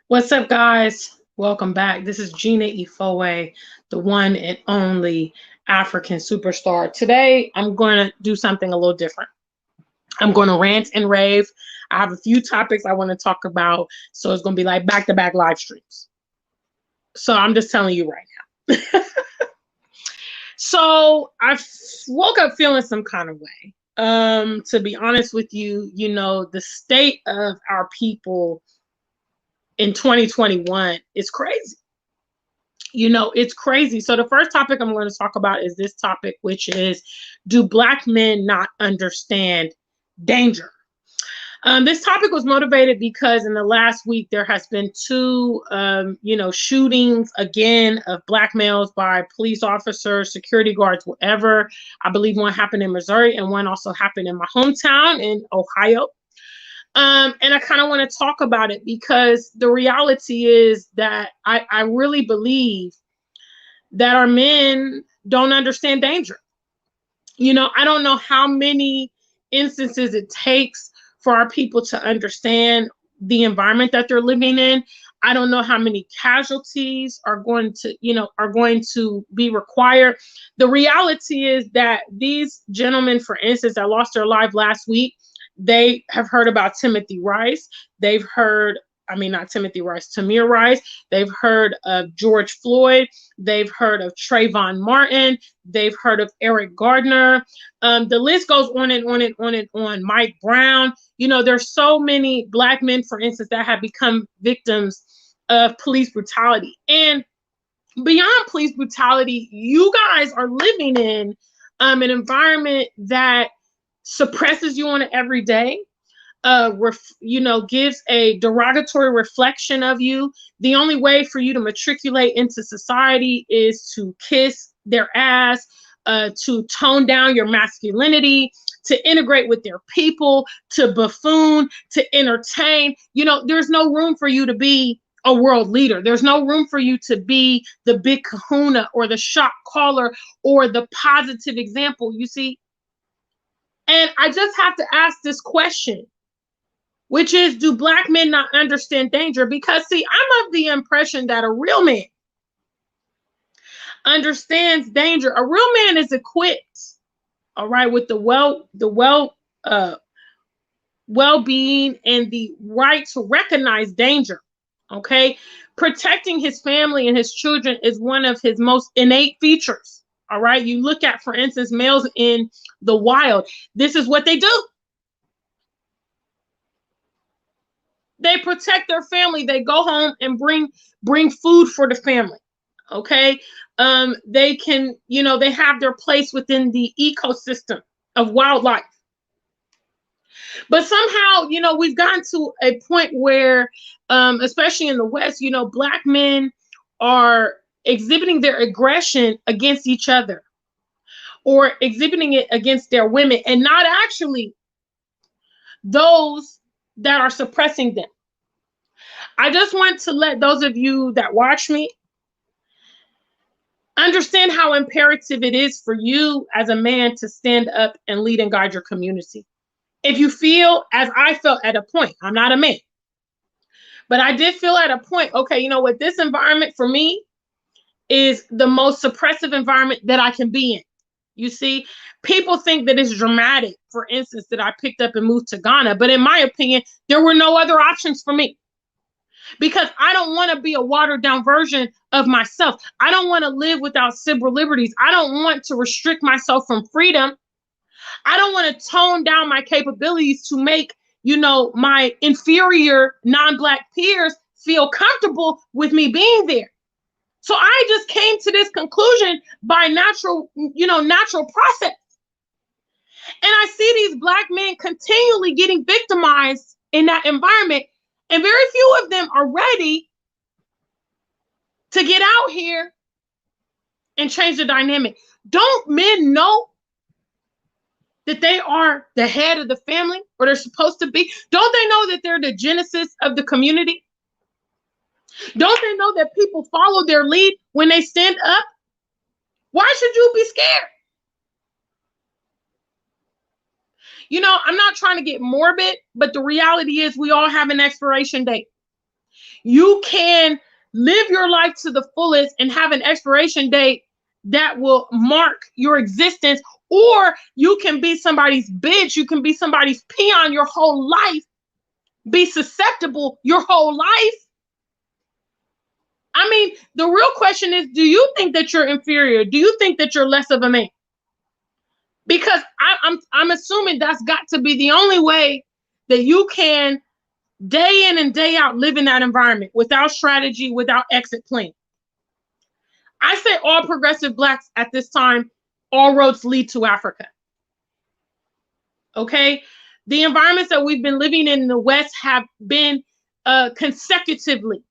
What's up, guys? Welcome back. This is Gina Ifoe, the one and only African superstar. Today, I'm going to do something a little different. I'm going to rant and rave. I have a few topics I want to talk about, so it's going to be like back to back live streams. So I'm just telling you right now. So woke up feeling some kind of way. To be honest with you, the state of our people in 2021 is crazy. It's crazy. So the first topic I'm going to talk about is this topic, which is, do Black men not understand danger? This topic was motivated because in the last week there has been two, shootings again of Black males by police officers, security guards, whatever. I believe one happened in Missouri and one also happened in my hometown in Ohio. And I kind of want to talk about it because the reality is that I really believe that our men don't understand danger. I don't know how many instances it takes for our people to understand the environment that they're living in. I don't know how many casualties are going to be required. The reality is that these gentlemen, for instance, that lost their life last week, they have heard about Timothy Rice. They've heard, I mean, not Timothy Rice, Tamir Rice. They've heard of George Floyd. They've heard of Trayvon Martin. They've heard of Eric Gardner. The list goes on and on and on and on. Mike Brown. There's so many Black men, for instance, that have become victims of police brutality. And beyond police brutality, you guys are living in an environment that suppresses you on an everyday, gives a derogatory reflection of you. The only way for you to matriculate into society is to kiss their ass, to tone down your masculinity, to integrate with their people, to buffoon, to entertain. There's no room for you to be a world leader. There's no room for you to be the big kahuna or the shot caller or the positive example, you see. And I just have to ask this question, which is, do Black men not understand danger? Because, see, I'm of the impression that a real man understands danger. A real man is equipped, all right, with the well-being and the right to recognize danger. Okay, protecting his family and his children is one of his most innate features. All right, you look at, for instance, males in the wild. This is what they do. They protect their family. They go home and bring food for the family. Okay. They can, they have their place within the ecosystem of wildlife. But somehow, we've gotten to a point where, especially in the West, Black men are exhibiting their aggression against each other or exhibiting it against their women and not actually those that are suppressing them. I just want to let those of you that watch me understand how imperative it is for you as a man to stand up and lead and guide your community. If you feel as I felt at a point, I'm not a man, but I did feel at a point, okay, you know what, this environment for me is the most suppressive environment that I can be in. You see, people think that it's dramatic, for instance, that I picked up and moved to Ghana, but in my opinion, there were no other options for me. Because I don't want to be a watered down version of myself. I don't want to live without civil liberties. I don't want to restrict myself from freedom. I don't want to tone down my capabilities to make, my inferior non-Black peers feel comfortable with me being there. So I just came to this conclusion by natural process. And I see these Black men continually getting victimized in that environment. And very few of them are ready to get out here and change the dynamic. Don't men know that they are the head of the family, or they're supposed to be? Don't they know that they're the genesis of the community? Don't they know that people follow their lead when they stand up? Why should you be scared? I'm not trying to get morbid, but the reality is we all have an expiration date. You can live your life to the fullest and have an expiration date that will mark your existence, or you can be somebody's bitch, you can be somebody's peon your whole life, be susceptible your whole life. I mean, the real question is, do you think that you're inferior? Do you think that you're less of a man? Because I'm assuming that's got to be the only way that you can day in and day out live in that environment without strategy, without exit plan. I say all progressive Blacks at this time, all roads lead to Africa. Okay? The environments that we've been living in the West have been consecutively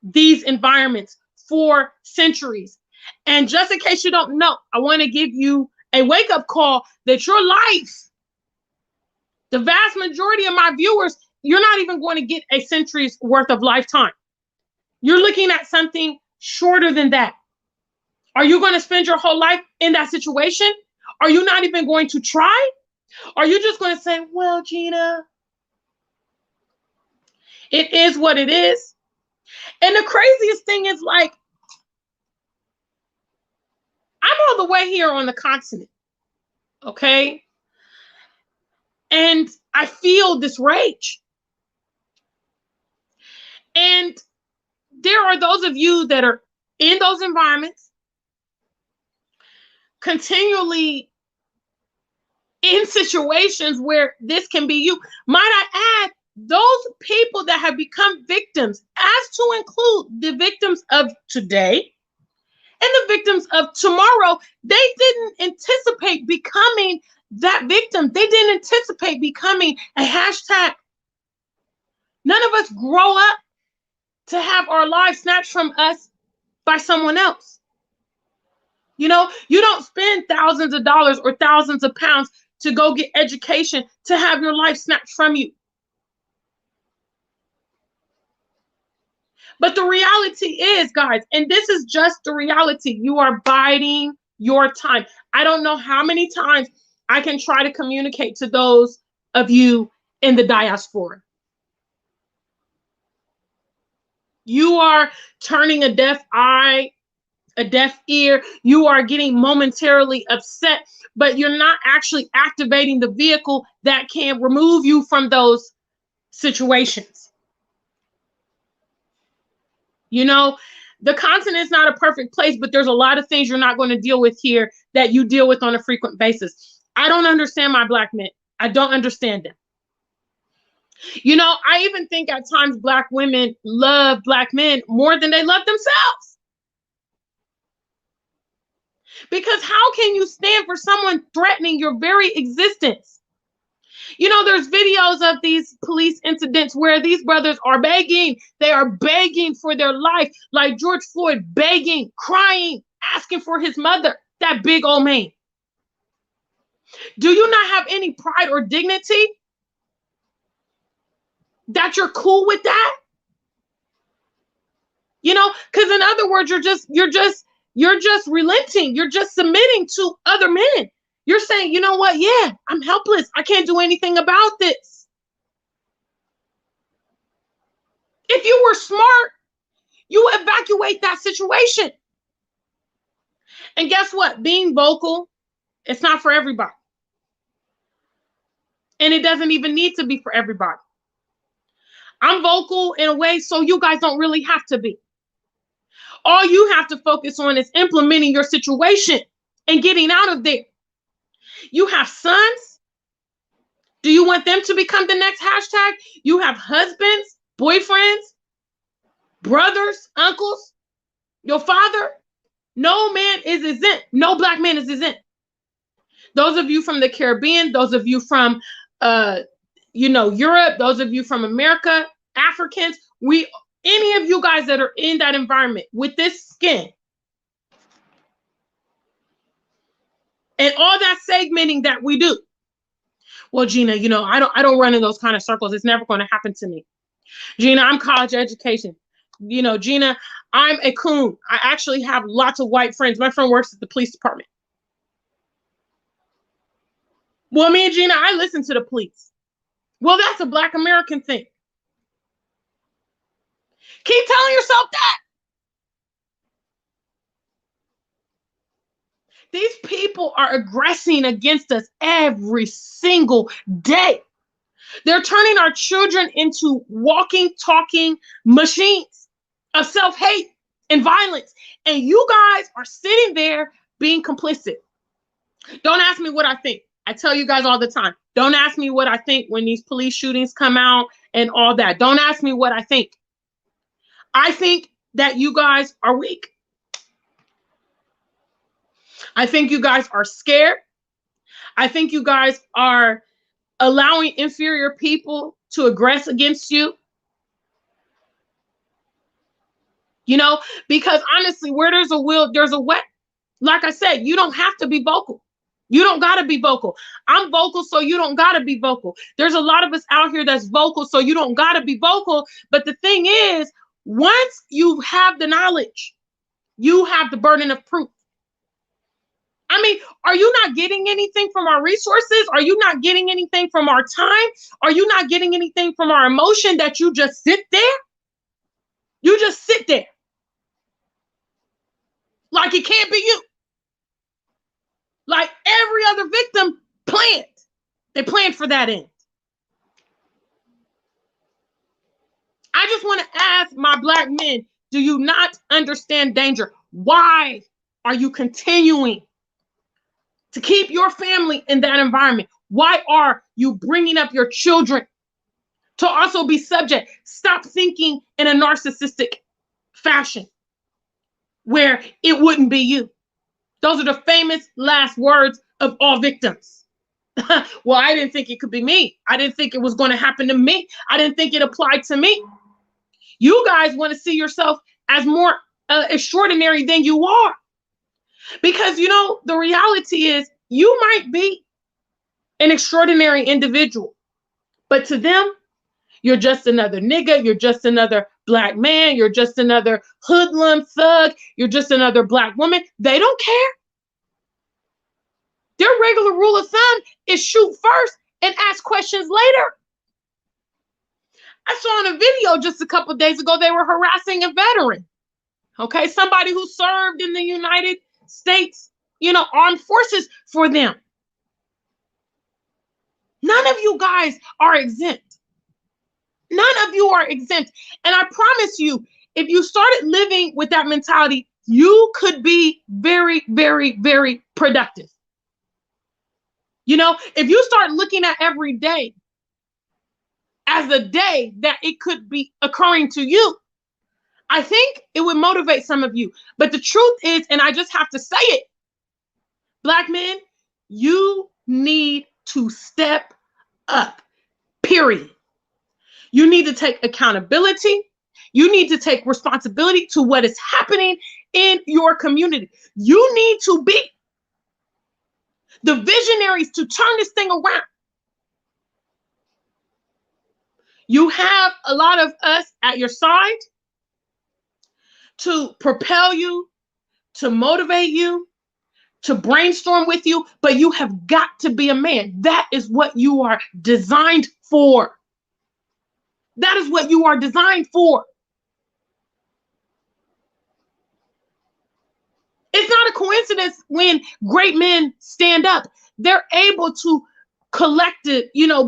these environments for centuries. And just in case you don't know, I want to give you a wake-up call that your life, the vast majority of my viewers, you're not even going to get a century's worth of lifetime. You're looking at something shorter than that. Are you going to spend your whole life in that situation? Are you not even going to try? Are you just going to say, well, Gina, it is what it is? And the craziest thing is, like, I'm all the way here on the continent, okay? And I feel this rage. And there are those of you that are in those environments, continually in situations where this can be you. Might I add, those people that have become victims, as to include the victims of today and the victims of tomorrow, they didn't anticipate becoming that victim. They didn't anticipate becoming a hashtag. None of us grow up to have our lives snatched from us by someone else. You know, you don't spend thousands of dollars or thousands of pounds to go get education to have your life snatched from you. But the reality is, guys, and this is just the reality, you are biding your time. I don't know how many times I can try to communicate to those of you in the diaspora. You are turning a deaf eye, a deaf ear. You are getting momentarily upset, but you're not actually activating the vehicle that can remove you from those situations. You know, the continent is not a perfect place, but there's a lot of things you're not going to deal with here that you deal with on a frequent basis. I don't understand my Black men. I don't understand them. You know, I even think at times Black women love Black men more than they love themselves. Because how can you stand for someone threatening your very existence? You know, there's videos of these police incidents where these brothers are begging. They are begging for their life, like George Floyd, begging, crying, asking for his mother, that big old man. Do you not have any pride or dignity that you're cool with that? You know, because in other words, you're just relenting. You're just submitting to other men. You're saying, you know what? Yeah, I'm helpless. I can't do anything about this. If you were smart, you evacuate that situation. And guess what? Being vocal, it's not for everybody. And it doesn't even need to be for everybody. I'm vocal in a way so you guys don't really have to be. All you have to focus on is implementing your situation and getting out of there. You have sons. Do you want them to become the next hashtag? You have husbands, boyfriends, brothers, uncles, your father. No man is exempt. No Black man is exempt. Those of you from the Caribbean, those of you from, Europe, those of you from America, Africans, any of you guys that are in that environment with this skin and all that segmenting that we do. Well, Gina, you know, I don't run in those kind of circles. It's never going to happen to me. Gina, I'm college education. You know, Gina, I'm a coon. I actually have lots of white friends. My friend works at the police department. Well, me and Gina, I listen to the police. Well, that's a Black American thing. Keep telling yourself that. These people are aggressing against us every single day. They're turning our children into walking, talking machines of self-hate and violence. And you guys are sitting there being complicit. Don't ask me what I think. I tell you guys all the time. Don't ask me what I think when these police shootings come out and all that. Don't ask me what I think. I think that you guys are weak. I think you guys are scared. I think you guys are allowing inferior people to aggress against you. You know, because honestly, where there's a will, there's a way. Like I said, you don't have to be vocal. You don't got to be vocal. I'm vocal, so you don't got to be vocal. There's a lot of us out here that's vocal, so you don't got to be vocal. But the thing is, once you have the knowledge, you have the burden of proof. I mean, are you not getting anything from our resources? Are you not getting anything from our time? Are you not getting anything from our emotion that you just sit there? You just sit there. Like it can't be you. Like every other victim planned. They planned for that end. I just want to ask my Black men, do you not understand danger? Why are you continuing to keep your family in that environment? Why are you bringing up your children to also be subject? Stop thinking in a narcissistic fashion where it wouldn't be you. Those are the famous last words of all victims. Well, I didn't think it could be me. I didn't think it was going to happen to me. I didn't think it applied to me. You guys want to see yourself as more extraordinary than you are. Because, you know, the reality is you might be an extraordinary individual, but to them, you're just another nigga. You're just another Black man. You're just another hoodlum thug. You're just another Black woman. They don't care. Their regular rule of thumb is shoot first and ask questions later. I saw in a video just a couple of days ago, they were harassing a veteran. Okay, somebody who served in the United States, you know, armed forces for them. None of you guys are exempt. None of you are exempt. And I promise you, if you started living with that mentality, you could be very, very, very productive. You know, if you start looking at every day as a day that it could be occurring to you, I think it would motivate some of you. But the truth is, and I just have to say it, Black men, you need to step up, period. You need to take accountability. You need to take responsibility to what is happening in your community. You need to be the visionaries to turn this thing around. You have a lot of us at your side to propel you, to motivate you, to brainstorm with you, but you have got to be a man. That is what you are designed for. That is what you are designed for. It's not a coincidence when great men stand up. They're able to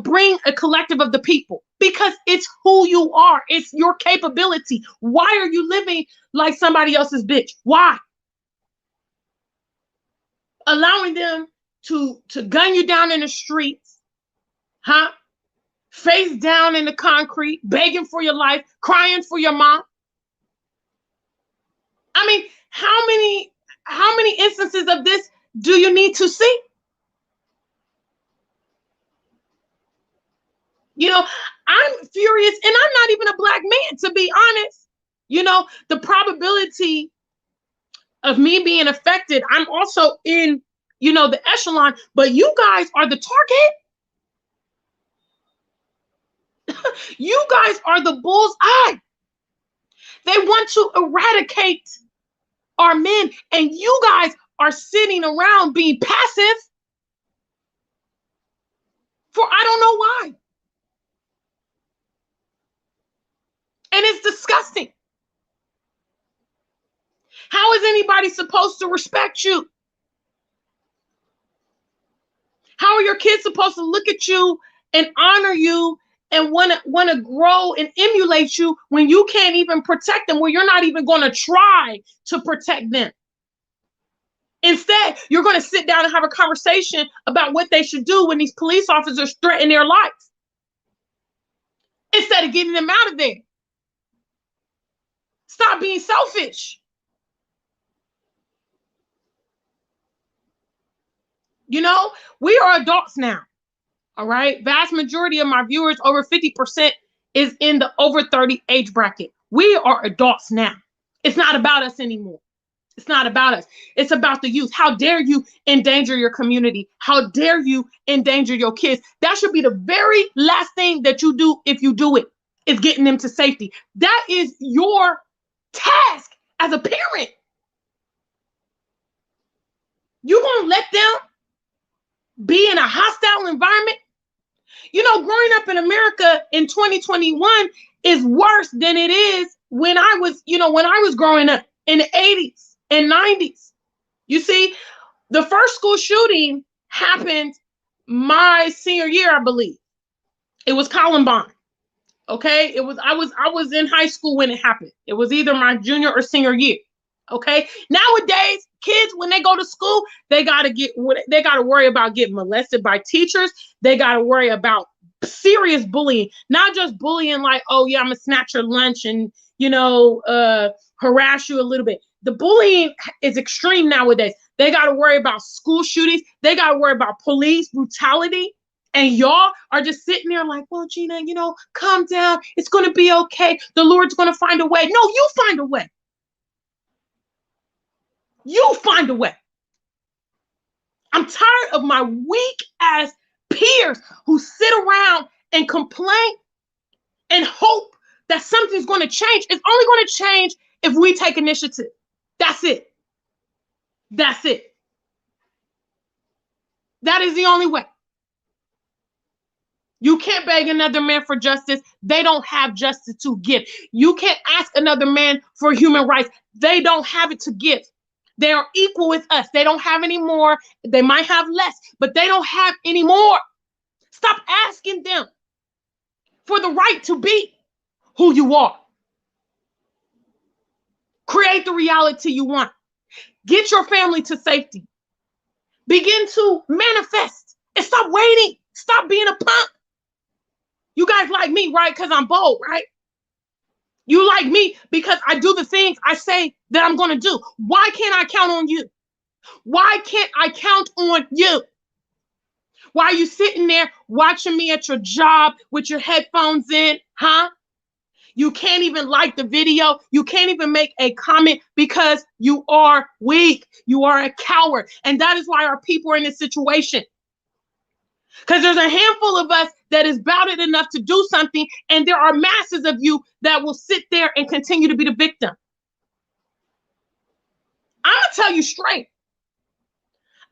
bring a collective of the people because it's who you are. It's your capability. Why are you living like somebody else's bitch? Why? Allowing them to gun you down in the streets, huh? Face down in the concrete, begging for your life, crying for your mom. I mean, how many instances of this do you need to see? You know, I'm furious, and I'm not even a Black man, to be honest. You know, the probability of me being affected, I'm also in, the echelon, but you guys are the target. You guys are the bull's eye. They want to eradicate our men, and you guys are sitting around being passive for I don't know why. And it's disgusting. How is anybody supposed to respect you? How are your kids supposed to look at you and honor you and want to grow and emulate you when you can't even protect them, where you're not even going to try to protect them? Instead, you're going to sit down and have a conversation about what they should do when these police officers threaten their lives, instead of getting them out of there. Stop being selfish. You know, we are adults now. All right. Vast majority of my viewers, over 50%, is in the over 30 age bracket. We are adults now. It's not about us anymore. It's not about us. It's about the youth. How dare you endanger your community? How dare you endanger your kids? That should be the very last thing that you do, if you do it, is getting them to safety. That is your task as a parent. You gonna let them be in a hostile environment? You know, growing up in America in 2021 is worse than it is when I was growing up in the 80s and 90s. You see, the first school shooting happened my senior year, I believe. It was Columbine. Okay, I was in high school when it happened. It was either my junior or senior year. Okay, nowadays kids, when they go to school, they gotta worry about getting molested by teachers. They gotta worry about serious bullying, not just bullying like, oh yeah, I'm gonna snatch your lunch and harass you a little bit. The bullying is extreme nowadays. They gotta worry about school shootings. They gotta worry about police brutality. And y'all are just sitting there like, well, Gina, calm down. It's gonna be okay. The Lord's gonna find a way. No, you find a way. You find a way. I'm tired of my weak ass peers who sit around and complain and hope that something's going to change. It's only going to change if we take initiative. That's it. That's it. That is the only way. You can't beg another man for justice. They don't have justice to give. You can't ask another man for human rights. They don't have it to give. They are equal with us. They don't have any more. They might have less, but they don't have any more. Stop asking them for the right to be who you are. Create the reality you want. Get your family to safety. Begin to manifest and stop waiting. Stop being a punk. You guys like me, right? Because I'm bold, right? You like me because I do the things I say that I'm going to do. Why can't I count on you? Why can't I count on you? Why are you sitting there watching me at your job with your headphones in, huh? You can't even like the video. You can't even make a comment because you are weak. You are a coward. And that is why our people are in this situation. Because there's a handful of us that is bouted enough to do something, and there are masses of you that will sit there and continue to be the victim. I'm going to tell you straight.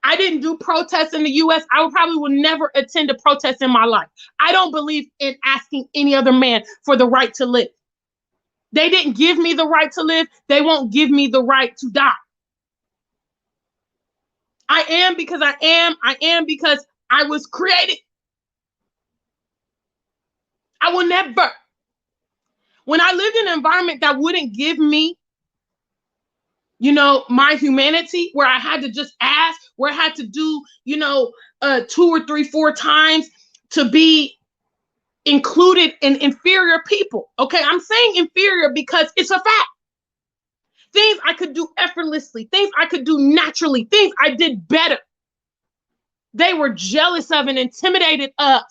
I didn't do protests in the U.S. I probably will never attend a protest in my life. I don't believe in asking any other man for the right to live. They didn't give me the right to live. They won't give me the right to die. I am because I am. I am because I was created. I will never. When I lived in an environment that wouldn't give me, my humanity, where I had to just ask, where I had to do, 2 or 3, 4 times to be included in inferior people. Okay, I'm saying inferior because it's a fact. Things I could do effortlessly, things I could do naturally, things I did better. They were jealous of and intimidated of.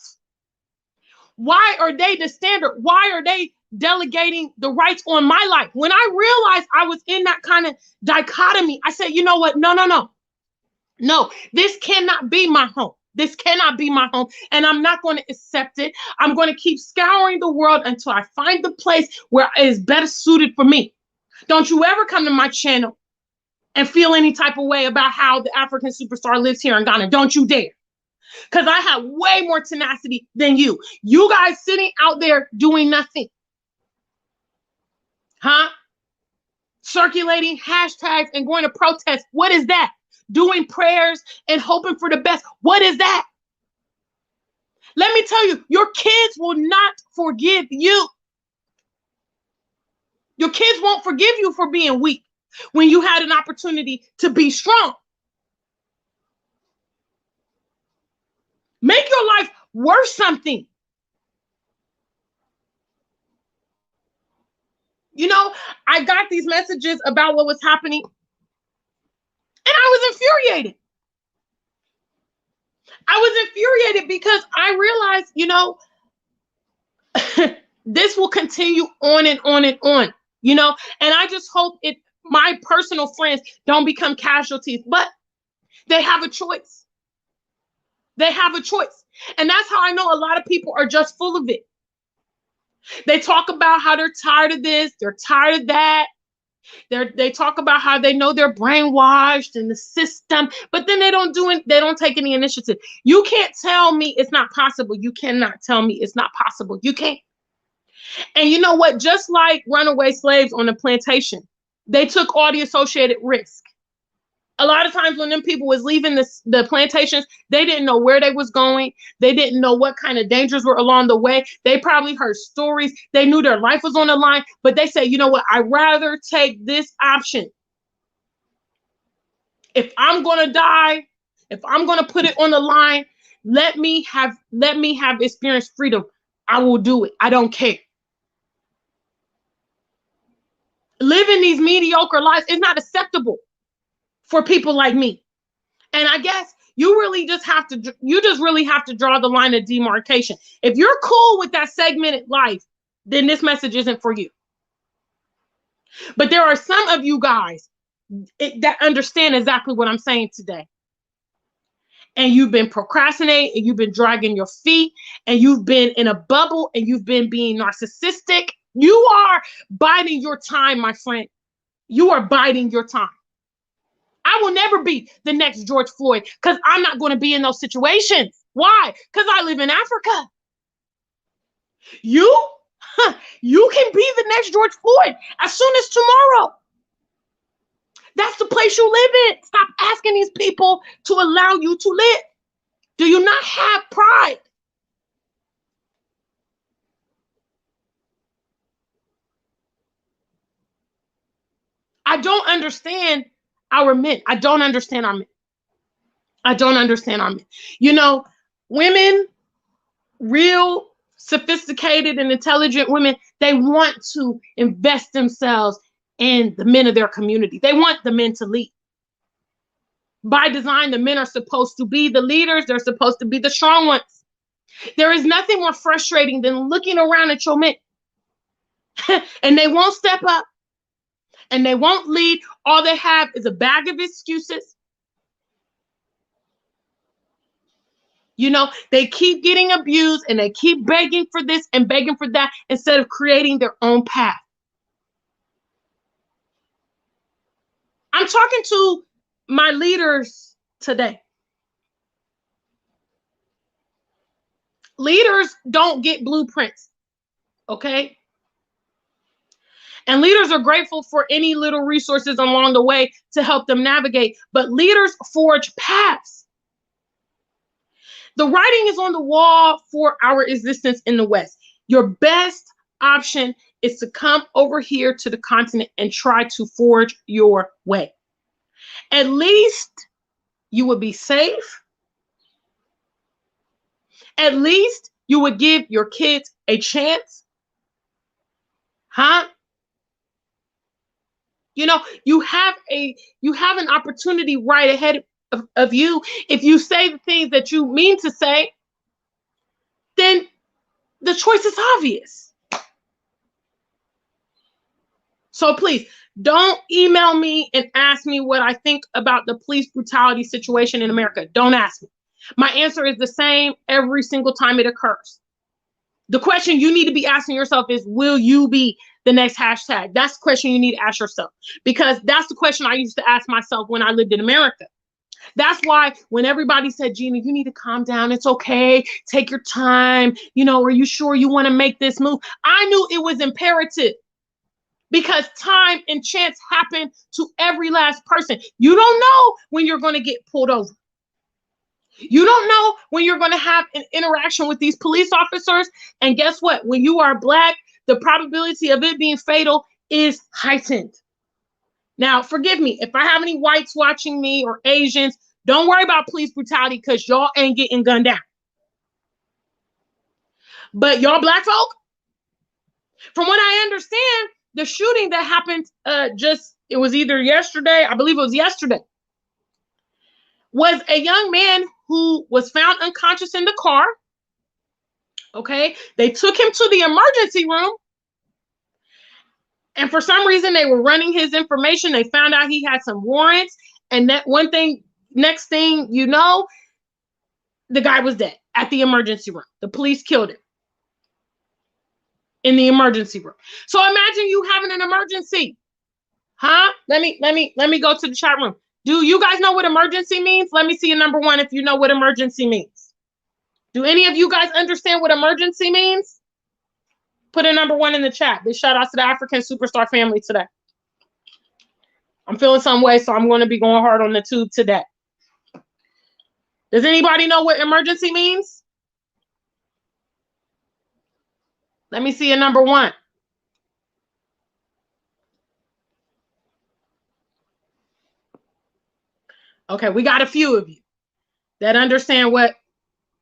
Why are they the standard? Why are they delegating the rights on my life? When I realized I was in that kind of dichotomy, I said, you know what? No, this cannot be my home. This cannot be my home, and I'm not going to accept it. I'm going to keep scouring the world until I find the place where it is better suited for me. Don't you ever come to my channel and feel any type of way about how the African superstar lives here in Ghana. Don't you dare. Because I have way more tenacity than you. You guys sitting out there doing nothing. Huh? Circulating hashtags and going to protest. What is that? Doing prayers and hoping for the best. What is that? Let me tell you, your kids will not forgive you. Your kids won't forgive you for being weak when you had an opportunity to be strong. Make your life worth something. You know, I got these messages about what was happening, and I was infuriated. I was infuriated because I realized, you know, this will continue on and on and on, you know, and I just hope my personal friends don't become casualties, but they have a choice. They have a choice. And that's how I know a lot of people are just full of it. They talk about how they're tired of this, they're tired of that. They talk about how they know they're brainwashed in the system, but then they don't take any initiative. You can't tell me it's not possible. You cannot tell me it's not possible. You can't. And you know what? Just like runaway slaves on the plantation, they took all the associated risk. A lot of times when them people was leaving the plantations, they didn't know where they was going. They didn't know what kind of dangers were along the way. They probably heard stories. They knew their life was on the line, but they say, you know what? I'd rather take this option. If I'm going to die, if I'm going to put it on the line, let me have experienced freedom. I will do it. I don't care. Living these mediocre lives is not acceptable for people like me. And I guess you just really have to draw the line of demarcation. If you're cool with that segmented life, then this message isn't for you. But there are some of you guys that understand exactly what I'm saying today. And you've been procrastinating, and you've been dragging your feet, and you've been in a bubble, and you've been being narcissistic. You are biding your time, my friend. You are biding your time. I will never be the next George Floyd because I'm not going to be in those situations. Why? Because I live in Africa. You can be the next George Floyd as soon as tomorrow. That's the place you live in. Stop asking these people to allow you to live. Do you not have pride? I don't understand our men. I don't understand our men. I don't understand our men. You know, women, real sophisticated and intelligent women, they want to invest themselves in the men of their community. They want the men to lead. By design, the men are supposed to be the leaders. They're supposed to be the strong ones. There is nothing more frustrating than looking around at your men and they won't step up and they won't lead. All they have is a bag of excuses. You know, they keep getting abused and they keep begging for this and begging for that instead of creating their own path. I'm talking to my leaders today. Leaders don't get blueprints, okay? And leaders are grateful for any little resources along the way to help them navigate, but leaders forge paths. The writing is on the wall for our existence in the West. Your best option is to come over here to the continent and try to forge your way. At least you would be safe. At least you would give your kids a chance. Huh? You know, you have an opportunity right ahead of you. If you say the things that you mean to say, then the choice is obvious. So please don't email me and ask me what I think about the police brutality situation in America. Don't ask me. My answer is the same every single time it occurs. The question you need to be asking yourself is, will you be the next hashtag? That's the question you need to ask yourself, because that's the question I used to ask myself when I lived in America. That's why when everybody said, Gina, you need to calm down. It's okay. Take your time. You know, are you sure you want to make this move? I knew it was imperative. because time and chance happen to every last person. You don't know when you're going to get pulled over. You don't know when you're going to have an interaction with these police officers. And guess what? When you are Black, the probability of it being fatal is heightened. Now, forgive me if I have any whites watching me or Asians. Don't worry about police brutality because y'all ain't getting gunned down. But y'all Black folk, from what I understand, the shooting that happened it was either yesterday, I believe it was yesterday, was a young man who was found unconscious in the car. Okay, they took him to the emergency room. And for some reason, they were running his information. They found out he had some warrants. And that next thing you know, the guy was dead at the emergency room. The police killed him in the emergency room. So imagine you having an emergency. Huh? Let me go to the chat room. Do you guys know what emergency means? Let me see a number one if you know what emergency means. Do any of you guys understand what emergency means? Put a number one in the chat. Big shout out to the African Superstar family today. I'm feeling some way, so I'm going to be going hard on the tube today. Does anybody know what emergency means? Let me see a number one. Okay, we got a few of you that understand what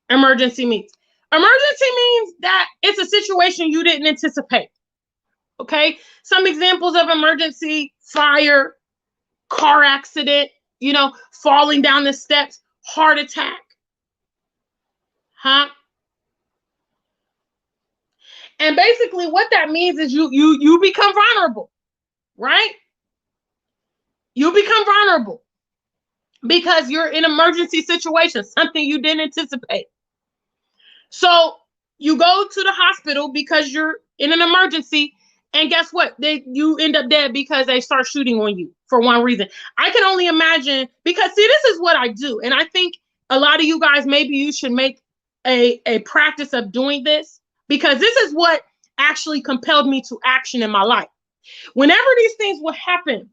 emergency means. Emergency means that it's a situation you didn't anticipate. Okay, some examples of emergency: fire, car accident, falling down the steps, heart attack. Huh? And basically what that means is you become vulnerable, right? You become vulnerable because you're in an emergency situation, something you didn't anticipate. So you go to the hospital because you're in an emergency, and guess what? You end up dead because they start shooting on you for one reason. I can only imagine, because see, this is what I do. And I think a lot of you guys, maybe you should make a practice of doing this, because this is what actually compelled me to action in my life. Whenever these things will happen,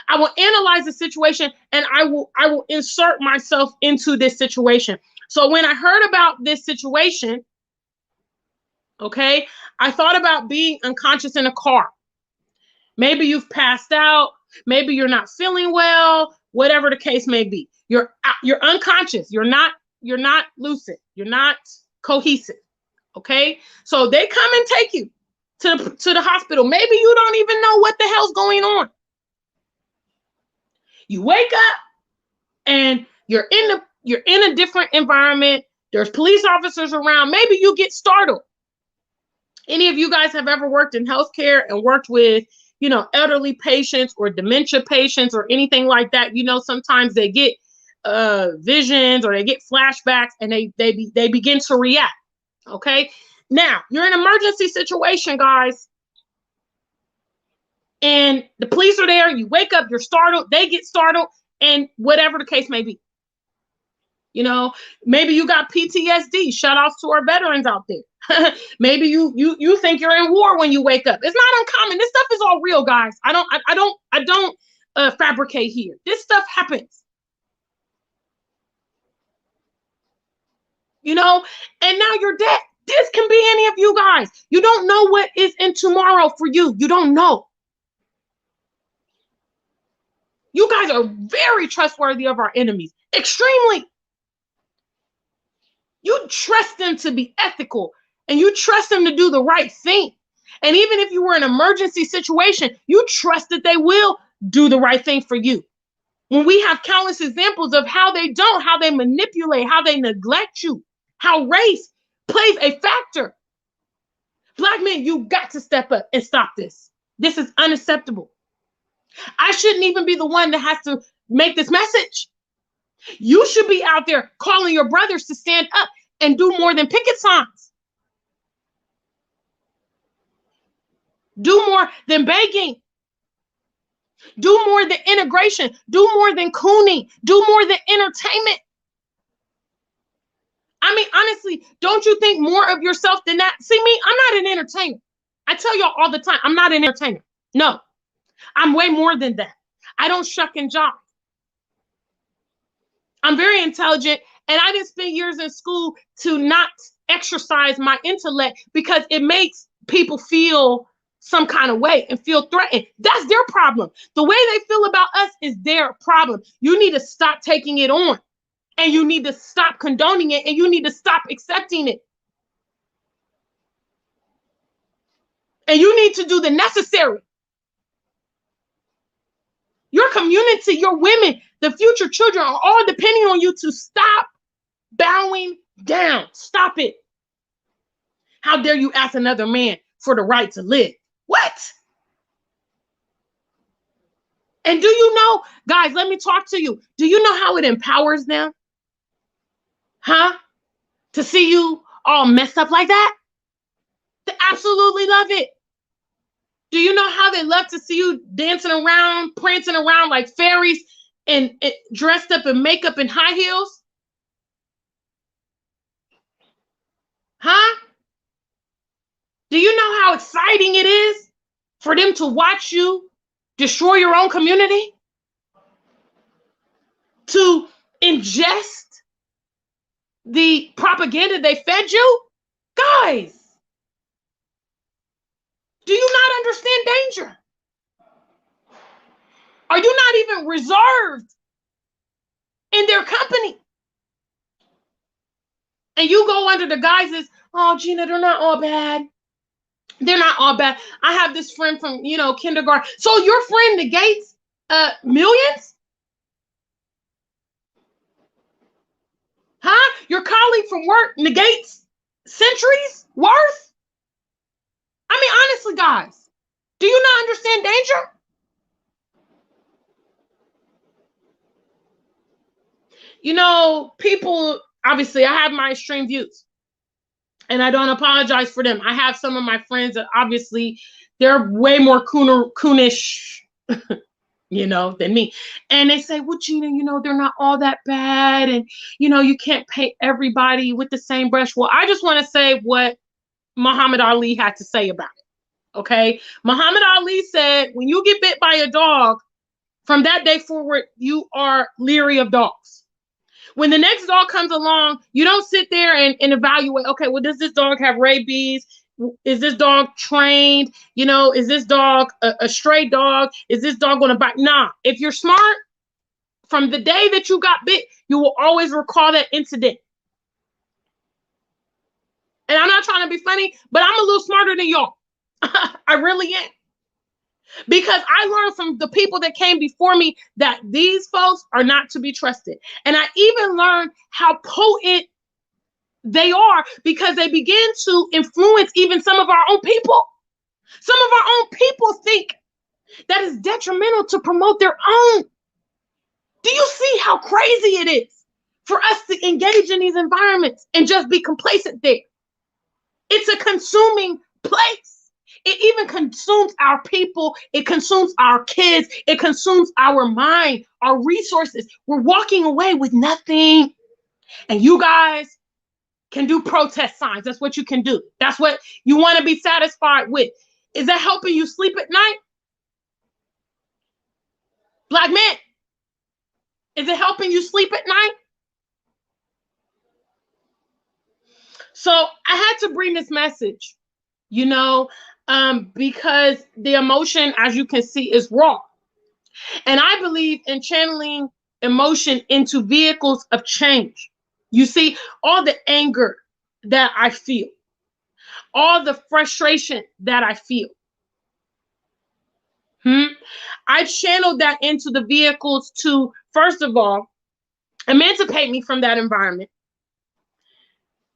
I will analyze the situation and I will insert myself into this situation. So when I heard about this situation, okay, I thought about being unconscious in a car. Maybe you've passed out, maybe you're not feeling well, whatever the case may be. You're unconscious. You're not lucid. You're not cohesive. Okay? So they come and take you to the hospital. Maybe you don't even know what the hell's going on. You wake up and you're in a different environment. There's police officers around. Maybe you get startled. Any of you guys have ever worked in healthcare and worked with, elderly patients or dementia patients or anything like that? Sometimes they get visions or they get flashbacks and they begin to react. Okay. Now you're in an emergency situation, guys. And the police are there, you wake up, you're startled, they get startled, and whatever the case may be. Maybe you got PTSD. Shout outs to our veterans out there. Maybe you think you're in war when you wake up. It's not uncommon. This stuff is all real, guys. I don't fabricate here. This stuff happens. And now you're dead. This can be any of you guys. You don't know what is in tomorrow for you. You don't know. You guys are very trustworthy of our enemies. Extremely. You trust them to be ethical and you trust them to do the right thing. And even if you were in an emergency situation, you trust that they will do the right thing for you. When we have countless examples of how they don't, how they manipulate, how they neglect you, how race plays a factor. Black men, you got to step up and stop this. This is unacceptable. I shouldn't even be the one that has to make this message. You should be out there calling your brothers to stand up and do more than picket signs. Do more than begging. Do more than integration. Do more than cooning. Do more than entertainment. I mean, honestly, don't you think more of yourself than that? See me, I'm not an entertainer. I tell y'all all the time, I'm not an entertainer. No, I'm way more than that. I don't shuck and jive. I'm very intelligent, and I didn't spend years in school to not exercise my intellect because it makes people feel some kind of way and feel threatened. That's their problem. The way they feel about us is their problem. You need to stop taking it on, and you need to stop condoning it, and you need to stop accepting it. And you need to do the necessary. Your community, your women, the future children are all depending on you to stop bowing down. Stop it. How dare you ask another man for the right to live? What? And do you know, guys, let me talk to you. Do you know how it empowers them? Huh? To see you all messed up like that? They absolutely love it. Do you know how they love to see you dancing around, prancing around like fairies and dressed up in makeup and high heels? Huh? Do you know how exciting it is for them to watch you destroy your own community? To ingest the propaganda they fed you? Guys, do you not understand danger? Are you not even reserved in their company? And you go under the guises, oh, Gina, they're not all bad. They're not all bad. I have this friend from, kindergarten. So your friend negates millions? Huh? Your colleague from work negates centuries worth? I mean, honestly, guys, do you not understand danger? People, obviously, I have my extreme views, and I don't apologize for them. I have some of my friends that obviously they're way more coonish, than me. And they say, well, Gina, they're not all that bad. And, you can't paint everybody with the same brush. Well, I just want to say what Muhammad Ali had to say about it. Okay. Muhammad Ali said, when you get bit by a dog, from that day forward, you are leery of dogs. When the next dog comes along, you don't sit there and evaluate, okay, well, does this dog have rabies? Is this dog trained? Is this dog a stray dog? Is this dog going to bite? Nah, if you're smart, from the day that you got bit, you will always recall that incident. And I'm not trying to be funny, but I'm a little smarter than y'all. I really am. Because I learned from the people that came before me that these folks are not to be trusted. And I even learned how potent they are because they begin to influence even some of our own people. Some of our own people think that is detrimental to promote their own. Do you see how crazy it is for us to engage in these environments and just be complacent there? It's a consuming place. It even consumes our people. It consumes our kids. It consumes our mind, our resources. We're walking away with nothing. And you guys can do protest signs. That's what you can do. That's what you want to be satisfied with. Is that helping you sleep at night? Black men, is it helping you sleep at night? So I had to bring this message, because the emotion, as you can see, is raw. And I believe in channeling emotion into vehicles of change. You see, all the anger that I feel, all the frustration that I feel, I channeled that into the vehicles to, first of all, emancipate me from that environment,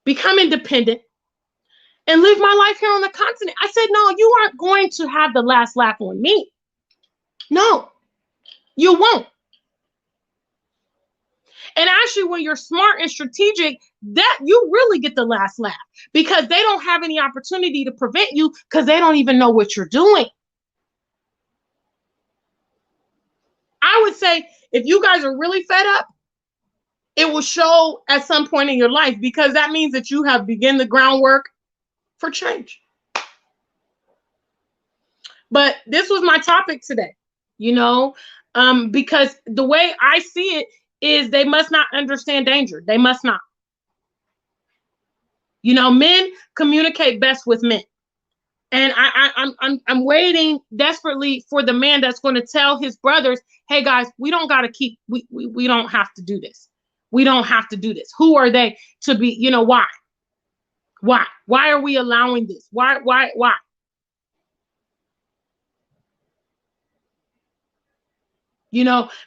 become independent, and live my life here on the continent. I said, no, you aren't going to have the last laugh on me. No, you won't. And actually, when you're smart and strategic, that you really get the last laugh because they don't have any opportunity to prevent you because they don't even know what you're doing. I would say if you guys are really fed up, it will show at some point in your life because that means that you have begun the groundwork for change. But this was my topic today, you know, because the way I see it is they must not understand danger. They must not. Men communicate best with men. And I'm waiting desperately for the man that's going to tell his brothers, "Hey guys, we don't got to we don't have to do this. We don't have to do this." Who are they to be? Why? Why are we allowing this? Why?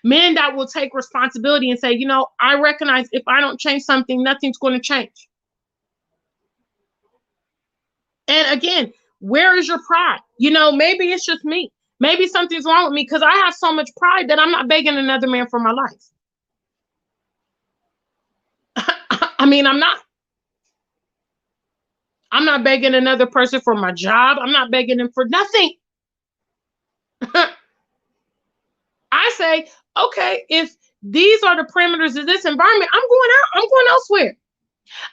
Men that will take responsibility and say, I recognize if I don't change something, nothing's going to change. And again, where is your pride? Maybe it's just me. Maybe something's wrong with me because I have so much pride that I'm not begging another man for my life. I mean, I'm not. I'm not begging another person for my job. I'm not begging them for nothing. I say, okay, if these are the parameters of this environment, I'm going out. I'm going elsewhere.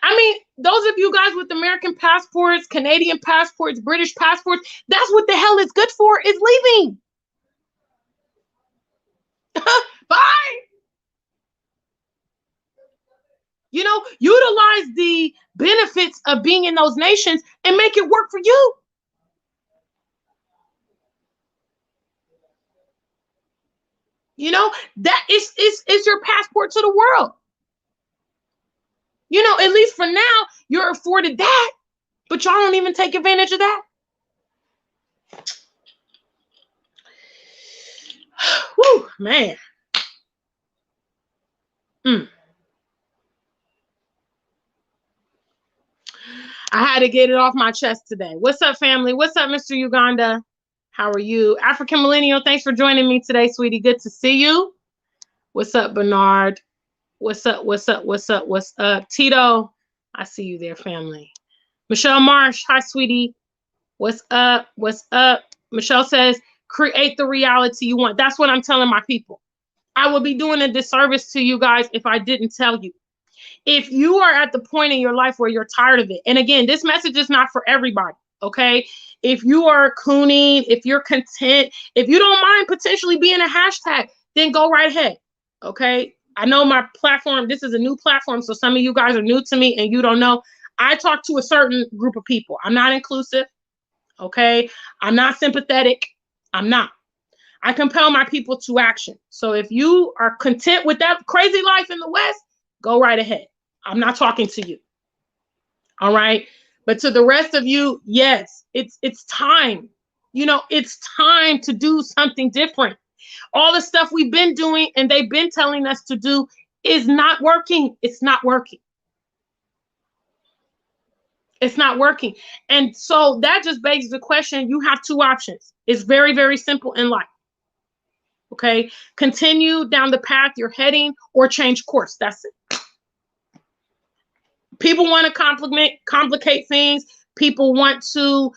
I mean, those of you guys with American passports, Canadian passports, British passports, that's what the hell it's good for, is leaving. Bye. Utilize the benefits of being in those nations and make it work for you. That is your passport to the world. At least for now, you're afforded that, but y'all don't even take advantage of that. Whew, man. I had to get it off my chest today. What's up, family? What's up, Mr. Uganda? How are you? African Millennial, thanks for joining me today, sweetie. Good to see you. What's up, Bernard? What's up? What's up? What's up? What's up? Tito, I see you there, family. Michelle Marsh, hi, sweetie. What's up? What's up? Michelle says, create the reality you want. That's what I'm telling my people. I would be doing a disservice to you guys if I didn't tell you. If you are at the point in your life where you're tired of it, and again, this message is not for everybody, okay? If you are cooning, if you're content, if you don't mind potentially being a hashtag, then go right ahead, okay? I know my platform, this is a new platform, so some of you guys are new to me and you don't know. I talk to a certain group of people. I'm not inclusive, okay? I'm not sympathetic. I'm not. I compel my people to action. So if you are content with that crazy life in the West, go right ahead. I'm not talking to you. All right. But to the rest of you, yes, it's time. It's time to do something different. All the stuff we've been doing and they've been telling us to do is not working. It's not working. It's not working. And so that just begs the question, you have two options. It's very, very simple in life. Okay. Continue down the path you're heading or change course. That's it. People want to complicate things. People want to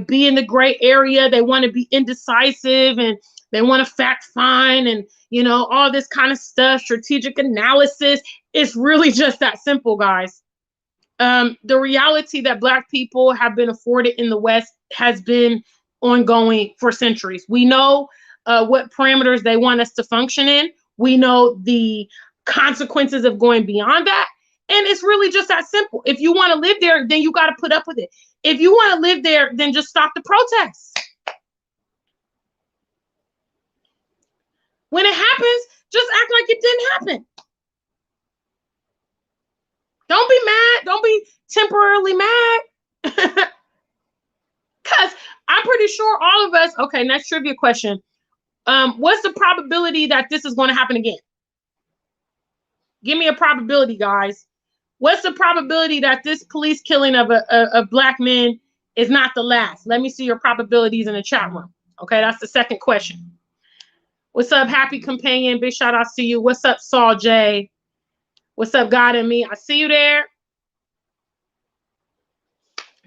be in the gray area. They want to be indecisive and they want to fact find and, all this kind of stuff, strategic analysis. It's really just that simple, guys. The reality that Black people have been afforded in the West has been ongoing for centuries. We know what parameters they want us to function in. We know the consequences of going beyond that. And it's really just that simple. If you want to live there, then you got to put up with it. If you want to live there, then just stop the protests. When it happens, just act like it didn't happen. Don't be mad. Don't be temporarily mad. Because I'm pretty sure all of us, okay, next trivia question. What's the probability that this is going to happen again? Give me a probability, guys. What's the probability that this police killing of Black men is not the last? Let me see your probabilities in the chat room. Okay, that's the second question. What's up, Happy Companion? Big shout out to you. What's up, Saul J? What's up, God and me? I see you there.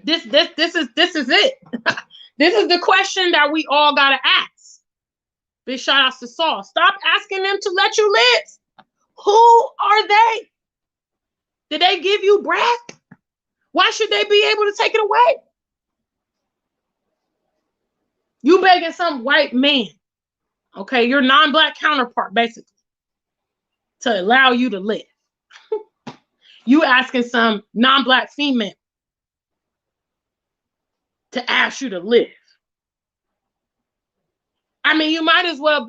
This is it. This is the question that we all gotta ask. Big shout outs to Saul. Stop asking them to let you live. Who are they? Did they give you breath? Why should they be able to take it away? You begging some white man, okay, your non-black counterpart, basically, to allow you to live. You asking some non-black female to ask you to live. I mean, you might as well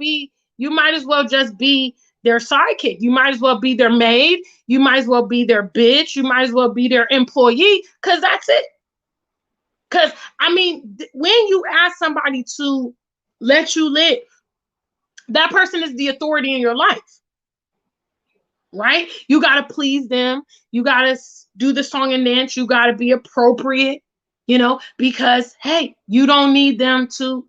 just be their sidekick. You might as well be their maid. You might as well be their bitch. You might as well be their employee, because that's it. Because, I mean, when you ask somebody to let you live, that person is the authority in your life, right? You got to please them. You got to do the song and dance. You got to be appropriate, because, hey, you don't need them to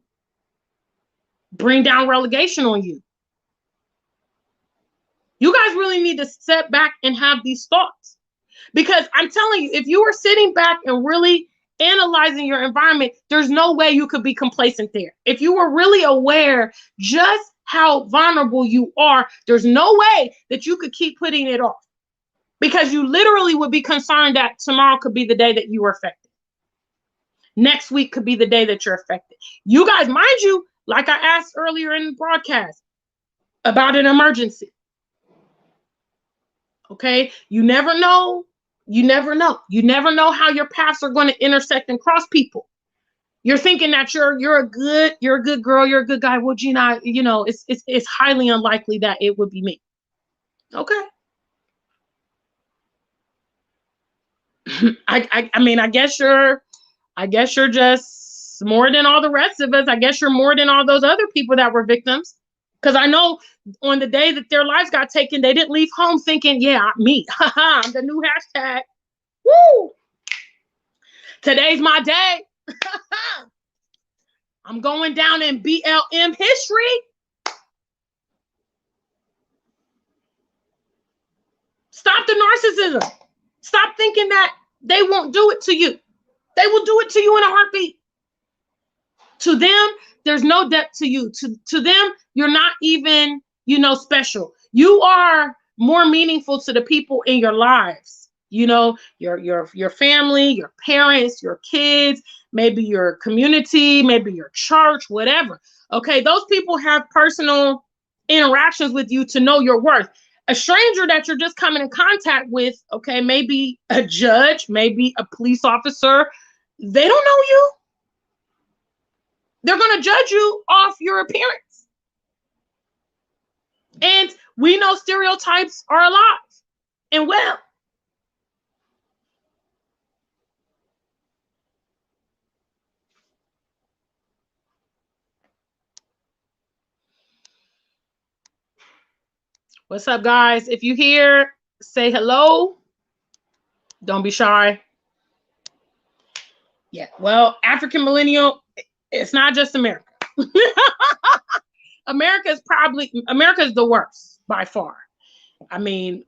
bring down relegation on you. You guys really need to step back and have these thoughts, because I'm telling you, if you were sitting back and really analyzing your environment, there's no way you could be complacent there. If you were really aware just how vulnerable you are, there's no way that you could keep putting it off, because you literally would be concerned that tomorrow could be the day that you were affected. Next week could be the day that you're affected. You guys, mind you, like I asked earlier in the broadcast about an emergency. Okay, you never know. You never know. You never know how your paths are going to intersect and cross people. You're thinking that you're a good girl, you're a good guy. Well, Gina, it's highly unlikely that it would be me. Okay. I mean, I guess you're just more than all the rest of us. I guess you're more than all those other people that were victims. Because I know on the day that their lives got taken, they didn't leave home thinking, yeah, me. I'm the new hashtag. Woo! Today's my day. I'm going down in BLM history. Stop the narcissism. Stop thinking that they won't do it to you. They will do it to you in a heartbeat. To them, there's no depth to you. To them, you're not even, special. You are more meaningful to the people in your lives. Your family, your parents, your kids, maybe your community, maybe your church, whatever. Okay, those people have personal interactions with you to know your worth. A stranger that you're just coming in contact with, okay, maybe a judge, maybe a police officer, they don't know you. They're going to judge you off your appearance. And we know stereotypes are alive and well. What's up, guys? If you hear, say hello. Don't be shy. Yeah, well, African millennial, it's not just America. America is the worst by far. I mean,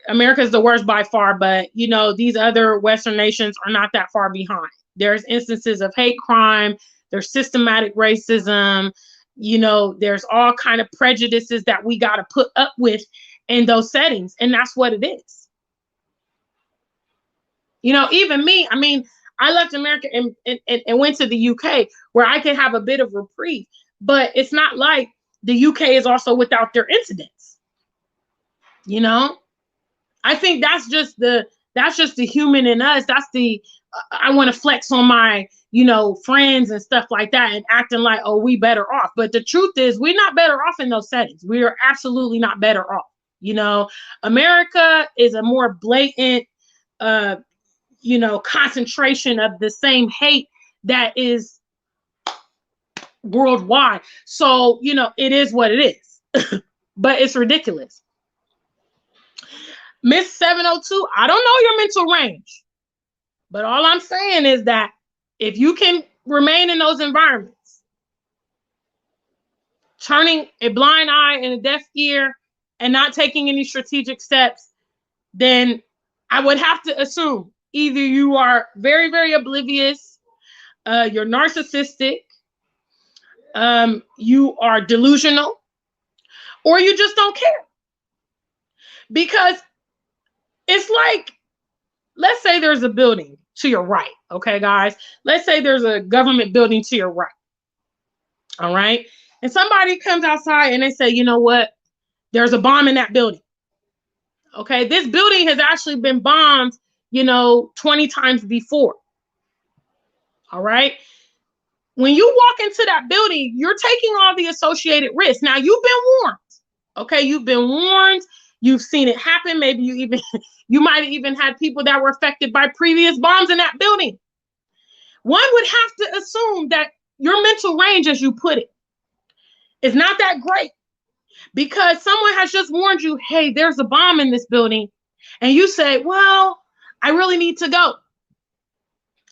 America is the worst by far, but these other Western nations are not that far behind. There's instances of hate crime, there's systematic racism, there's all kind of prejudices that we got to put up with in those settings, and that's what it is. Even me, I mean, I left America and went to the UK where I could have a bit of reprieve, but it's not like the UK is also without their incidents. I think that's just the human in us. That's the I want to flex on my friends and stuff like that and acting like, oh, we better off. But the truth is, we're not better off in those settings. We are absolutely not better off. America is a more blatant concentration of the same hate that is worldwide. So, it is what it is, but it's ridiculous. Miss 702, I don't know your mental range, but all I'm saying is that if you can remain in those environments, turning a blind eye and a deaf ear and not taking any strategic steps, then I would have to assume either you are very, very oblivious, you're narcissistic, you are delusional, or you just don't care. Because it's like, let's say there's a building to your right, okay, guys? Let's say there's a government building to your right. All right. And somebody comes outside and they say, you know what? There's a bomb in that building. Okay. This building has actually been bombed, 20 times before. All right. When you walk into that building, you're taking all the associated risks. Now, you've been warned. Okay. You've been warned. You've seen it happen. Maybe you might have even had people that were affected by previous bombs in that building. One would have to assume that your mental range, as you put it, is not that great, because someone has just warned you, hey, there's a bomb in this building. And you say, well, I really need to go.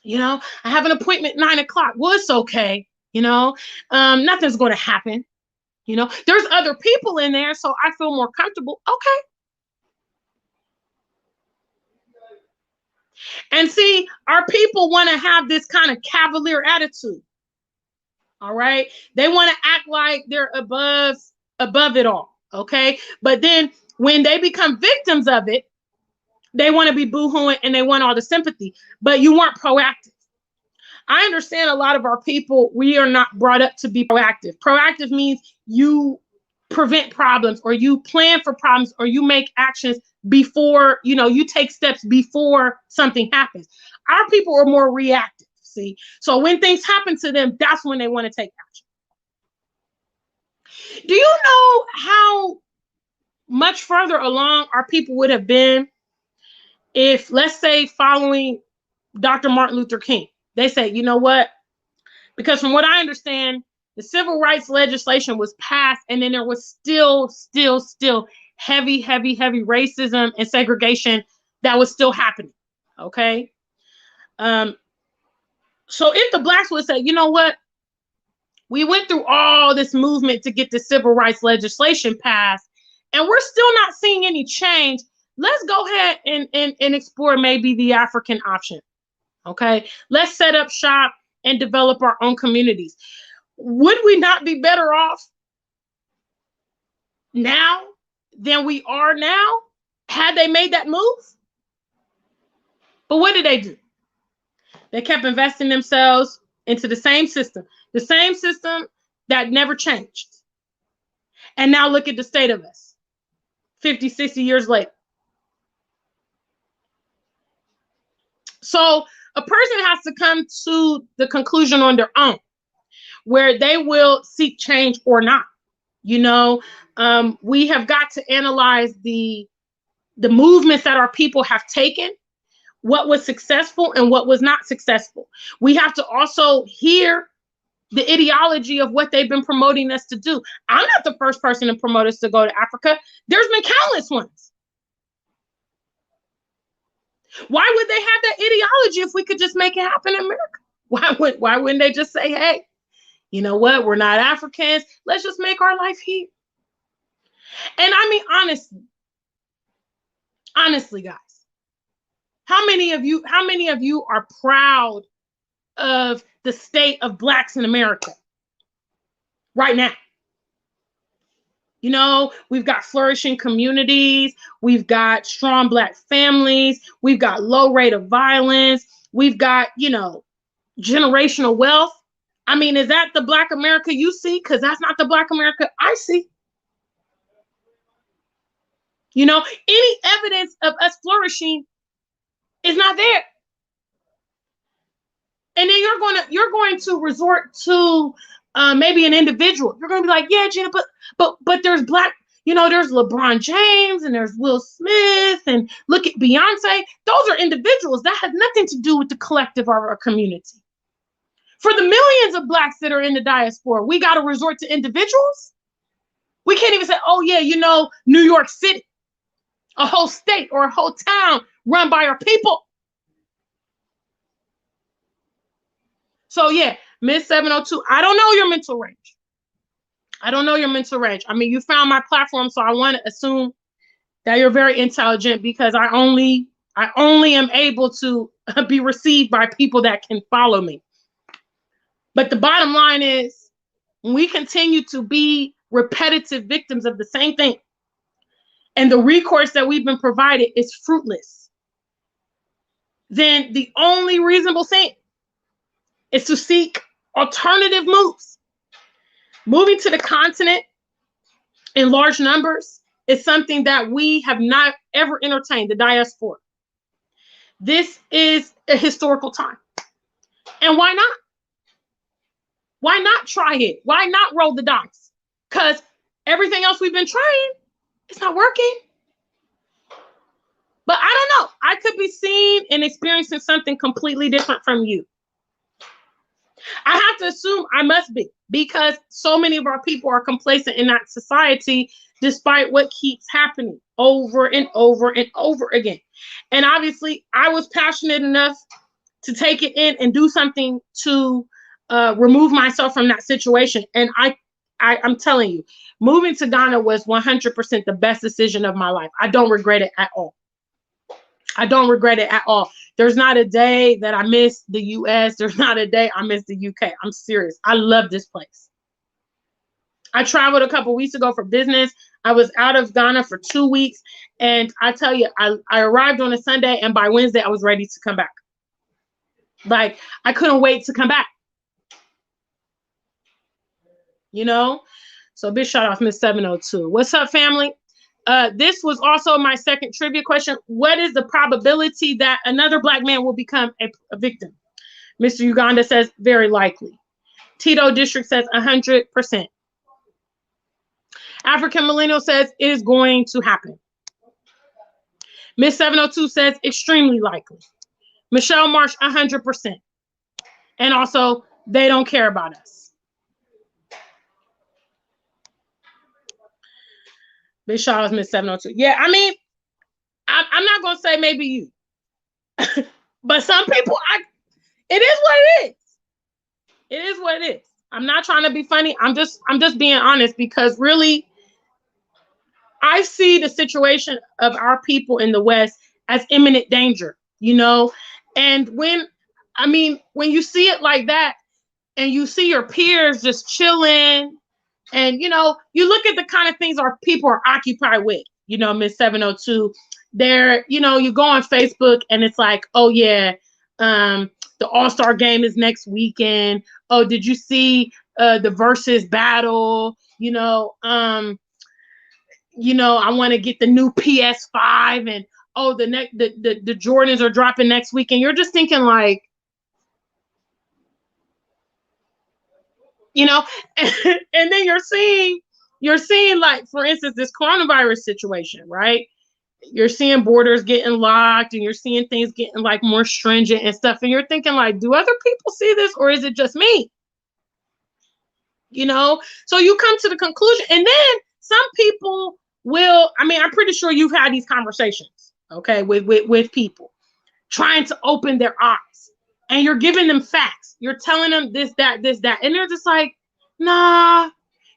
I have an appointment 9 o'clock. Well, it's okay. Nothing's going to happen. There's other people in there, so I feel more comfortable. Okay. And see, our people want to have this kind of cavalier attitude. All right. They want to act like they're above it all. Okay. But then when they become victims of it, they want to be boo-hooing and they want all the sympathy, but you weren't proactive. I understand a lot of our people, we are not brought up to be proactive. Proactive means you prevent problems, or you plan for problems, or you make actions before, you take steps before something happens. Our people are more reactive, see? So when things happen to them, that's when they want to take action. Do you know how much further along our people would have been if, let's say, following Dr. Martin Luther King, they say, you know what? Because from what I understand, the civil rights legislation was passed, and then there was still heavy racism and segregation that was still happening. Okay. So if the blacks would say, you know what? We went through all this movement to get the civil rights legislation passed, and we're still not seeing any change. Let's go ahead and explore maybe the African option. Okay. Let's set up shop and develop our own communities. Would we not be better off now than we are now had they made that move? But what did they do? They kept investing themselves into the same system that never changed. And now look at the state of us 50, 60 years later. So a person has to come to the conclusion on their own where they will seek change or not. We have got to analyze the movements that our people have taken, what was successful and what was not successful. We have to also hear the ideology of what they've been promoting us to do. I'm not the first person to promote us to go to Africa. There's been countless ones. Why would they have that ideology if we could just make it happen in America? Why wouldn't they just say, hey, you know what? We're not Africans. Let's just make our life here. And I mean, honestly, guys, how many of you are proud of the state of blacks in America right now? We've got flourishing communities. We've got strong black families. We've got low rate of violence. We've got, generational wealth. I mean, is that the black America you see? Because that's not the black America I see. Any evidence of us flourishing is not there. And then you're going to resort to maybe an individual. You're going to be like, yeah, Gina, but there's black, there's LeBron James and there's Will Smith and look at Beyonce. Those are individuals. That has nothing to do with the collective of our community. For the millions of blacks that are in the diaspora, we got to resort to individuals. We can't even say, oh yeah, New York City, a whole state or a whole town run by our people. So yeah, Miss 702, I don't know your mental range. I mean, you found my platform, so I want to assume that you're very intelligent, because I only am able to be received by people that can follow me. But the bottom line is, when we continue to be repetitive victims of the same thing, and the recourse that we've been provided is fruitless, then the only reasonable thing is to seek alternative moves. Moving to the continent in large numbers is something that we have not ever entertained, the diaspora. This is a historical time. And why not? Why not try it? Why not roll the dice? Because everything else we've been trying, it's not working. But I don't know. I could be seeing and experiencing something completely different from you. I have to assume I must be, because so many of our people are complacent in that society, despite what keeps happening over and over and over again. And obviously, I was passionate enough to take it in and do something to remove myself from that situation. And I'm telling you, moving to Ghana was 100% the best decision of my life. I don't regret it at all. I don't regret it at all. There's not a day that I miss the US. There's not a day I miss the UK. I'm serious. I love this place. I traveled a couple weeks ago for business. I was out of Ghana for 2 weeks. And I tell you, I arrived on a Sunday, and by Wednesday, I was ready to come back. Like, I couldn't wait to come back. You know? So big shout out to Miss 702. What's up, family? This was also my second trivia question. What is the probability that another Black man will become a victim? Mr. Uganda says very likely. Tito District says 100%. African Millennial says it is going to happen. Miss 702 says extremely likely. Michelle Marsh, 100%. And also, they don't care about us. Big shout out to Miss 702. Yeah, I mean, I'm not gonna say maybe you, but some people, it is what it is. It is what it is. I'm not trying to be funny. I'm just being honest, because really, I see the situation of our people in the West as imminent danger, you know? And when you see it like that, and you see your peers just chilling, and, you know, you look at the kind of things our people are occupied with, you know, Miss 702, they're, you know, you go on Facebook and it's like, oh yeah, the All-Star game is next weekend. Oh, did you see the versus battle? I want to get the new PS5, and oh, the Jordans are dropping next week, and you're just thinking like, you know, and then you're seeing like, for instance, this coronavirus situation, right? You're seeing borders getting locked, and you're seeing things getting like more stringent and stuff, and you're thinking like, do other people see this, or is it just me? You know, so you come to the conclusion, and then some people will, I'm pretty sure you've had these conversations, okay, with people trying to open their eyes, and you're giving them facts. You're telling them this, that, and they're just like, nah,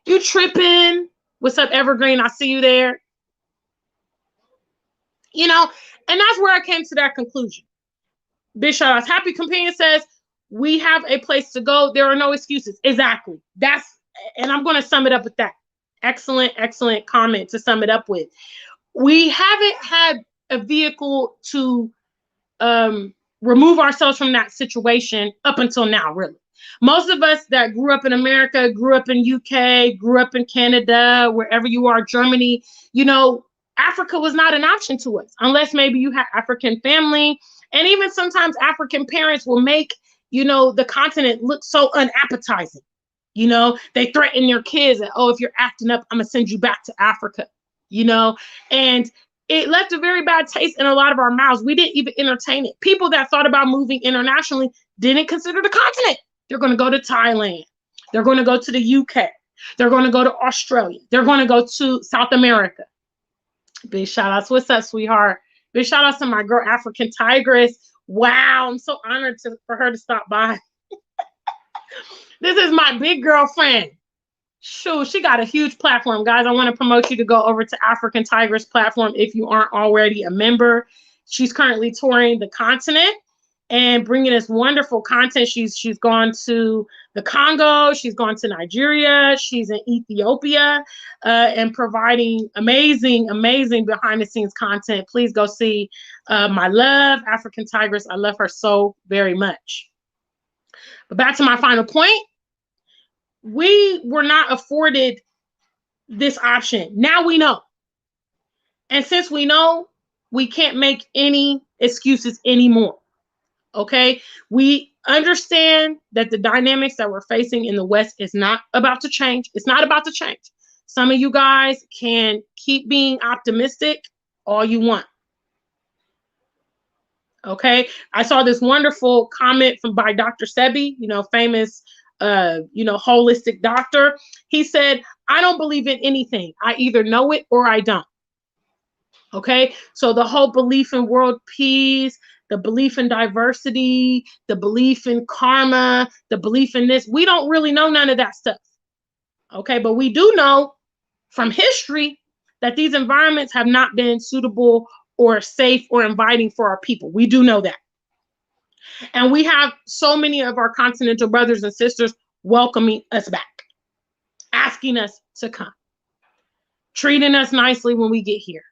you tripping. What's up, Evergreen? I see you there. You know, and that's where I came to that conclusion. Big shout outs. Happy Companion says, we have a place to go. There are no excuses. Exactly. And I'm going to sum it up with that. Excellent comment to sum it up with. We haven't had a vehicle to remove ourselves from that situation up until now, really. Most of us that grew up in America, grew up in UK, grew up in Canada, wherever you are, Germany, you know, Africa was not an option to us, unless maybe you had African family. And even sometimes African parents will make, you know, the continent look so unappetizing. You know, they threaten their kids that, oh, if you're acting up, I'm going to send you back to Africa, you know, and it left a very bad taste in a lot of our mouths. We didn't even entertain it. People that thought about moving internationally didn't consider the continent. They're going to go to Thailand. They're going to go to the UK. They're going to go to Australia. They're going to go to South America. Big shout outs. What's up, sweetheart? Big shout outs to my girl, African Tigress. Wow, I'm so honored for her to stop by. This is my big girlfriend. Shoot, she got a huge platform, guys. I want to promote you to go over to African Tigress platform if you aren't already a member. She's currently touring the continent and bringing us wonderful content. She's gone to the Congo. She's gone to Nigeria. She's in Ethiopia and providing amazing behind the scenes content. Please go see my love, African Tigress. I love her so very much. But back to my final point. we were not afforded this option. Now we know. And since we know, we can't make any excuses anymore. Okay? We understand that the dynamics that we're facing in the West is not about to change. It's not about to change. Some of you guys can keep being optimistic all you want. Okay? I saw this wonderful comment by Dr. Sebi, famous holistic doctor. He said, I don't believe in anything. I either know it or I don't. Okay, so the whole belief in world peace, the belief in diversity, the belief in karma, the belief in this, we don't really know none of that stuff. Okay, but we do know from history that these environments have not been suitable or safe or inviting for our people. We do know that. And we have so many of our continental brothers and sisters welcoming us back, asking us to come, treating us nicely when we get here.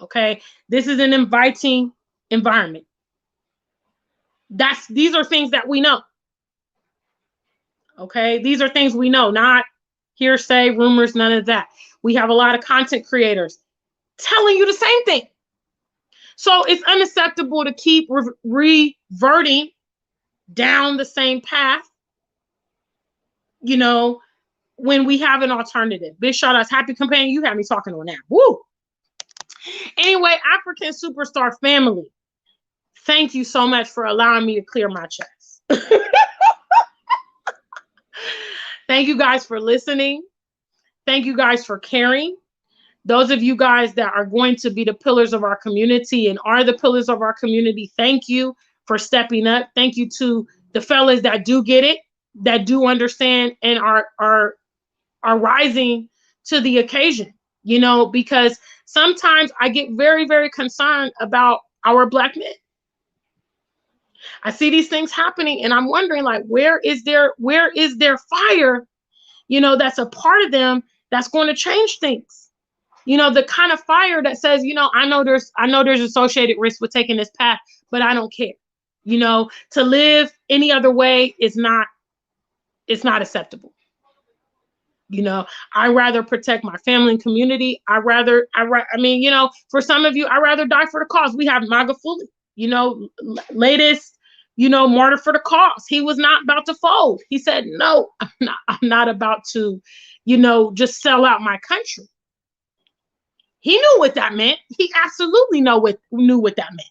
Okay, this is an inviting environment. These are things that we know. Okay, these are things we know, not hearsay, rumors, none of that. We have a lot of content creators telling you the same thing. So it's unacceptable to keep reverting down the same path, when we have an alternative. Big shout outs, happy companion. You have me talking on that. Woo! Anyway, African Superstar family, thank you so much for allowing me to clear my chest. Thank you guys for listening. Thank you guys for caring. Those of you guys that are going to be the pillars of our community and are the pillars of our community, thank you for stepping up. Thank you to the fellas that do get it, that do understand and are rising to the occasion, because sometimes I get very, very concerned about our Black men. I see these things happening and I'm wondering, like, where is their fire, that's a part of them that's going to change things. The kind of fire that says, I know there's associated risk with taking this path, but I don't care. To live any other way it's not acceptable. I rather protect my family and community. For some of you, I rather die for the cause. We have Magafuli, latest, martyr for the cause. He was not about to fold. He said, no, I'm not about to, just sell out my country. He knew what that meant. He absolutely knew what that meant.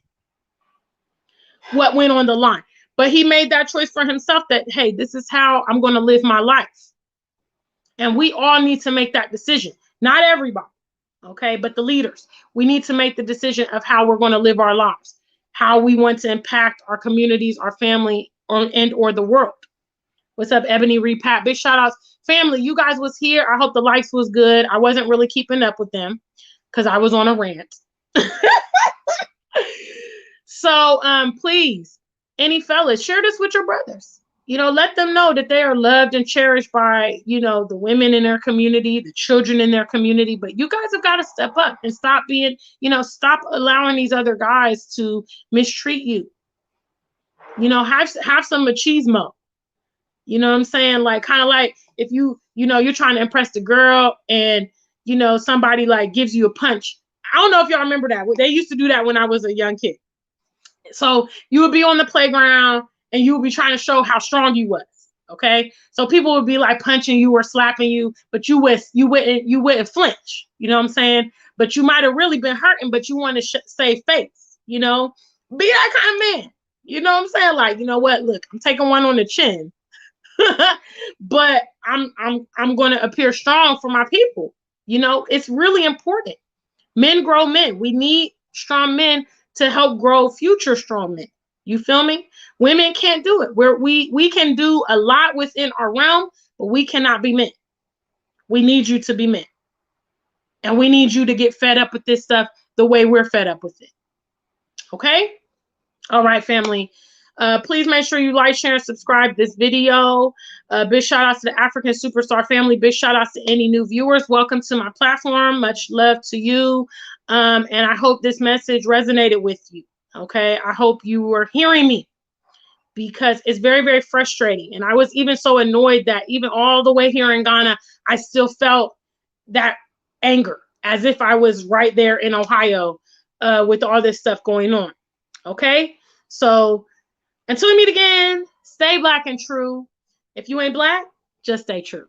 What went on the line. But he made that choice for himself that, hey, this is how I'm going to live my life. And we all need to make that decision. Not everybody, okay, but the leaders. We need to make the decision of how we're going to live our lives, how we want to impact our communities, our family, or the world. What's up, Ebony Repat? Big shout outs. Family, you guys was here. I hope the likes was good. I wasn't really keeping up with them because I was on a rant. So please, any fellas, share this with your brothers. Let them know that they are loved and cherished by, the women in their community, the children in their community. But you guys have got to step up and stop being, stop allowing these other guys to mistreat you. Have some machismo. You know what I'm saying? Like, kind of like if you're trying to impress the girl and, somebody like gives you a punch. I don't know if y'all remember that. They used to do that when I was a young kid. So you would be on the playground and you would be trying to show how strong you was. Okay. So people would be like punching you or slapping you, but you wouldn't flinch. You know what I'm saying? But you might have really been hurting, but you want to save face, be that kind of man. You know what I'm saying? Like, you know what? Look, I'm taking one on the chin, but I'm going to appear strong for my people. It's really important. Men grow men. We need strong men to help grow future strong men. You feel me? Women can't do it. We can do a lot within our realm, but we cannot be men. We need you to be men. And we need you to get fed up with this stuff the way we're fed up with it. Okay? All right, family. Please make sure you like, share, and subscribe this video. Big shout outs to the African Superstar family. Big shout outs to any new viewers. Welcome to my platform. Much love to you. And I hope this message resonated with you. Okay, I hope you were hearing me. because it's very, very frustrating. And I was even so annoyed that even all the way here in Ghana, I still felt that anger as if I was right there in Ohio with all this stuff going on. Okay? So until we meet again, stay black and true. If you ain't black, just stay true.